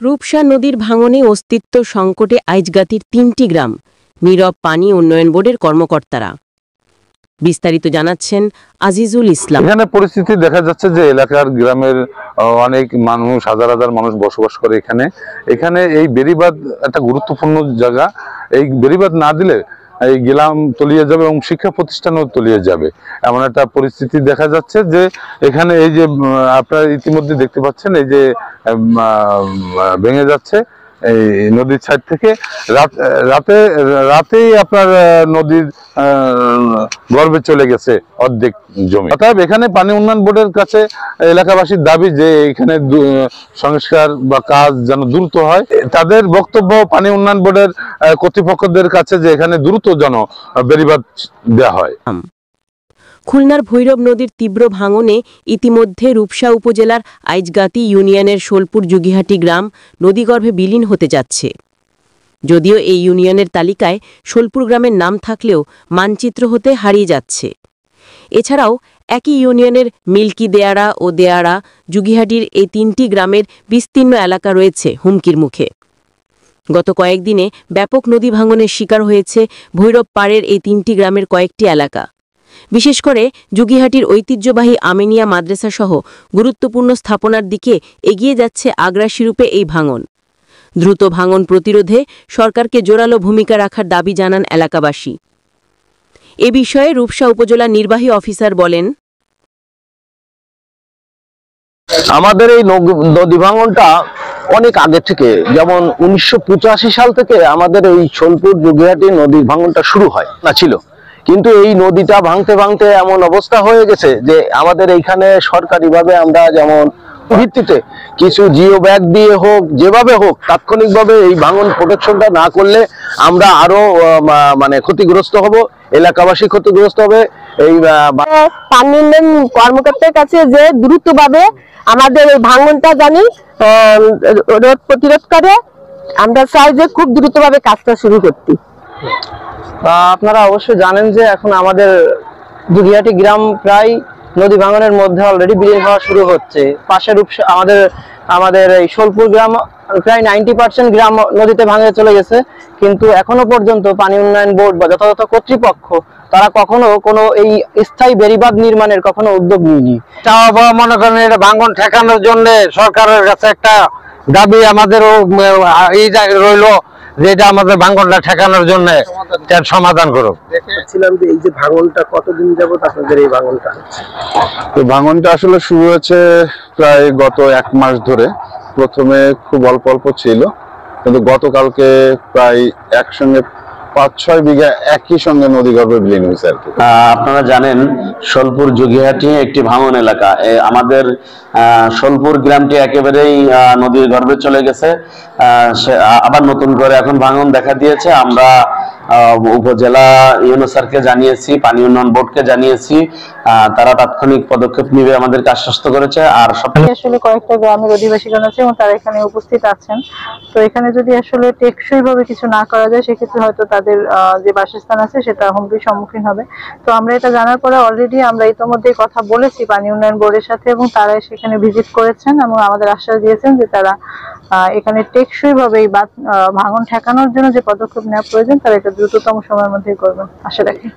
রূপসা নদীর ভাঙনে অস্তিত্ব সংকটে আইজগাতির ৩টি গ্রাম, নীরব পানি উন্নয়ন বোর্ডের কর্মকর্তারা। বিস্তারিত জানাচ্ছেন আজিজুল ইসলাম। এখানে পরিস্থিতি দেখা যাচ্ছে যে এলাকার গ্রামের অনেক মানুষ, হাজার হাজার মানুষ বসবাস করে এখানে। এখানে এই বেড়িবাঁধ একটা গুরুত্বপূর্ণ জায়গা। এই বেড়িবাঁধ না দিলে এই গ্রাম তলিয়ে যাবে এবং শিক্ষা প্রতিষ্ঠানও তলিয়ে যাবে, এমন একটা পরিস্থিতি দেখা যাচ্ছে। যে এখানে এই যে আপনারা ইতিমধ্যে দেখতে পাচ্ছেন, এই যে ভেঙে যাচ্ছে এই নদীর সাইড থেকে। রাতেই আপনার নদীর গর্ভে চলে গেছে অর্ধেক জমি। অর্থাৎ এখানে পানি উন্নয়ন বোর্ডের কাছে এলাকাবাসীর দাবি যে এখানে সংস্কার বা কাজ যেন দ্রুত হয়। তাদের বক্তব্য পানি উন্নয়ন বোর্ডের কর্তৃপক্ষদের কাছে যে এখানে দ্রুত যেন বেড়িবাঁধ দেওয়া হয়। খুলনার ভৈরব নদীর তীব্র ভাঙনে ইতিমধ্যে রূপসা উপজেলার আইজগাতি ইউনিয়নের শোলপুর জুগিহাটি গ্রাম নদীগর্ভে বিলীন হতে যাচ্ছে। যদিও এই ইউনিয়নের তালিকায় শোলপুর গ্রামের নাম থাকলেও মানচিত্র হতে হারিয়ে যাচ্ছে। এছাড়াও একই ইউনিয়নের মিল্কি দেয়াড়া ও দেয়াড়া জুগিহাটির এই ৩টি গ্রামের বিস্তীর্ণ এলাকা রয়েছে হুমকির মুখে। গত কয়েকদিনে ব্যাপক নদী ভাঙনের শিকার হয়েছে ভৈরব পাড়ের এই ৩টি গ্রামের কয়েকটি এলাকা। বিশেষ করে জুগিহাটির ঐতিহ্যবাহী আমিনিয়া মাদ্রাসা সহ গুরুত্বপূর্ণ স্থাপনার দিকে এগিয়ে যাচ্ছে আগ্রাসীরূপে এই ভাঙন। দ্রুত ভাঙন প্রতিরোধে সরকারকে জোরালো ভূমিকা রাখার দাবি জানান এলাকাবাসী। এ বিষয়ে রূপসা উপজেলা নির্বাহী অফিসার বলেন, আমাদের এই নদী ভাঙনটা অনেক আগে থেকে, যেমন 1985 সাল থেকে আমাদের এই শোলপুর জুগিহাটি নদী ভাঙনটা শুরু হয় না ছিল। কিন্তু এই নদীটা ভাঙতে ভাঙতে এমন অবস্থা হয়ে গেছে যে আমাদের এইখানে সরকারিভাবে আমরা যেমন ভিত্তিতে কিছু জিও ব্যাগ দিয়ে হোক, যেভাবে হোক তাৎক্ষণিকভাবে এই ভাঙন প্রোটেকশনটা না করলে আমরা আরো ক্ষতিগ্রস্ত হব, এলাকাবাসী ক্ষতিগ্রস্ত হবে। এই পানি উন্নয়ন কর্মকর্তার কাছে যে দ্রুতভাবে আমাদের এই ভাঙনটা জানি রোধ প্রতিরোধ করে, আমরা চাই যে খুব দ্রুতভাবে কাজটা শুরু করতে। আপনারা অবশ্যই জানেন যে এখন আমাদের জুগিহাটি গ্রাম প্রায় নদী ভাঙনের মধ্যে অলরেডি বিলীন হওয়া শুরু হচ্ছে। পাশের আমাদের এই শোলপুর গ্রাম প্রায় 90% গ্রাম নদীতে ভাঙে চলে গেছে। কিন্তু এখনো পর্যন্ত পানি উন্নয়ন বোর্ড বা যথাযথ কর্তৃপক্ষ তারা কখনো কোনো এই স্থায়ী বেড়িবাঁধ নির্মাণের কখনো উদ্যোগ নিয়নি। মনে করেন এটা ভাঙন ঠেকানোর জন্য সরকারের কাছে একটা দাবি আমাদেরও রইলো, যেটা আমাদের ভাঙনটা ঠেকানোর জন্য সমাধান করুক। দেখছিলাম যে এই যে ভাঙনটা কতদিন যাবত আপনাদের এই ভাঙনটা? তো ভাঙনটা আসলে শুরু হয়েছে প্রায় গত 1 মাস ধরে। প্রথমে খুব অল্প অল্প ছিল, কিন্তু গতকালকে প্রায় একসঙ্গে 5-6 বিঘা একই সঙ্গে নদী গর্ভে বিলীন হয়েছে আর কি। আপনারা জানেন শোলপুর জুগিহাটি একটি ভাঙন এলাকা। আমাদের শোলপুর গ্রামটি একেবারেই নদীর গর্ভে চলে গেছে, আবার নতুন করে এখন ভাঙন দেখা দিয়েছে। আমরা উপজেলা ইউনো স্যারকে জানিয়েছি, পানি উন্নয়ন বোর্ডকে জানিয়েছি, তারা তাৎক্ষণিক পদক্ষেপ নিবে আমাদেরকে আশ্বস্ত করেছে। আর আসলে কয়েকটা গ্রামের অধিবাসীগণ আছে এবং তারা এখানে উপস্থিত আছেন। তো এখানে যদি আসলে টেকসই ভাবে কিছু না করা যায়, সেক্ষেত্রে হয়তো তাদের যে বাসস্থান আছে সেটা হুমকির সম্মুখীন হবে। তো আমরা এটা জানার পরে অলরেডি আমরা ইতিমধ্যে কথা বলেছি পানি উন্নয়ন বোর্ডের সাথে, এবং তারা সেখানে ভিজিট করেছেন এবং আমাদের আশ্বাস দিয়েছেন যে তারা এখানে টেকসই ভাবে এই ভাঙন ঠেকানোর জন্য যে পদক্ষেপ নেওয়া প্রয়োজন তারা এটা দ্রুততম সময়ের মধ্যেই করবেন আশা রাখি।